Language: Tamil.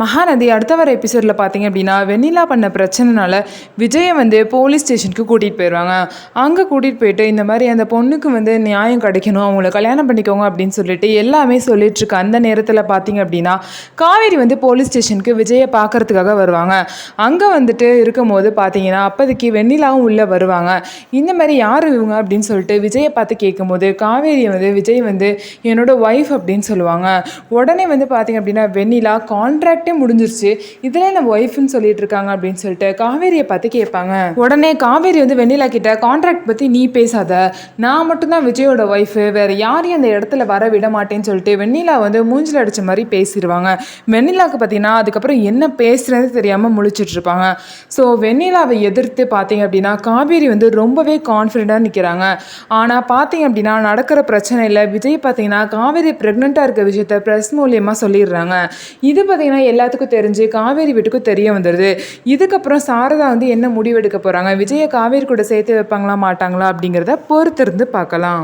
மகாநதி அடுத்த வர எபிசோடில் பார்த்தீங்க அப்படின்னா வெண்ணிலா பண்ண பிரச்சனைனால விஜயை வந்து போலீஸ் ஸ்டேஷனுக்கு கூட்டிகிட்டு போயிடுவாங்க. அங்கே கூட்டிகிட்டு போயிட்டு இந்த மாதிரி அந்த பொண்ணுக்கு வந்து நியாயம் கிடைக்கணும், அவங்கள கல்யாணம் பண்ணிக்கோங்க அப்படின்னு சொல்லிட்டு எல்லாமே சொல்லிட்டுருக்க அந்த நேரத்தில் பார்த்தீங்க அப்படின்னா காவேரி வந்து போலீஸ் ஸ்டேஷனுக்கு விஜயை பார்க்கறதுக்காக வருவாங்க. அங்கே வந்துட்டு இருக்கும்போது பார்த்தீங்கன்னா அப்போதைக்கு வெண்ணிலாவும் உள்ளே வருவாங்க. இந்த மாதிரி யார் இவங்க அப்படின்னு சொல்லிட்டு விஜயை பார்த்து கேட்கும்போது காவேரி வந்து விஜய் வந்து என்னோட ஒய்ஃப் அப்படின்னு சொல்லுவாங்க. உடனே வந்து பார்த்தீங்க அப்படின்னா வெண்ணிலா கான்ட்ராக்டே முடிஞ்சிருச்சு, இதில் நம்ம ஒய்ஃப்னு சொல்லிட்டு இருக்காங்க அப்படின்னு சொல்லிட்டு காவேரியை பார்த்து கேட்பாங்க. உடனே காவேரி வந்து வெண்ணிலா கிட்ட கான்ட்ராக்ட் பற்றி நீ பேசாத, நான் மட்டும்தான் விஜயோட ஒய்ஃபு, வேற யாரையும் அந்த இடத்துல வர விட மாட்டேன்னு சொல்லிட்டு வெண்ணிலா வந்து மூஞ்சில் அடிச்ச மாதிரி பேசிடுவாங்க. வெண்ணிலாவுக்கு பார்த்தீங்கன்னா அதுக்கப்புறம் என்ன பேசுறது தெரியாமல் முழிச்சிட்டு இருப்பாங்க. ஸோ வெண்ணிலாவை எதிர்த்து பார்த்தீங்க அப்படின்னா காவேரி வந்து ரொம்பவே கான்ஃபிடென்ட்டாக நிற்கிறாங்க. ஆனால் பார்த்தீங்க அப்படின்னா நடக்கிற பிரச்சனையில் விஜய் பார்த்தீங்கன்னா காவேரி ப்ரெக்னெண்ட்டாக இருக்க விஷயத்த ப்ரெஸ் மூலியமாக சொல்லிடுறாங்க. இது பார்த்தீங்கன்னா எல்லாத்துக்கும் தெரிஞ்சு காவேரி வீட்டுக்கும் தெரிய வந்துடுது. இதுக்கப்புறம் சாரதா வந்து என்ன முடிவெடுக்க போகிறாங்க, விஜயை காவேரி கூட சேர்த்து வைப்பாங்களா மாட்டாங்களா அப்படிங்கிறத பொறுத்திருந்து பார்க்கலாம்.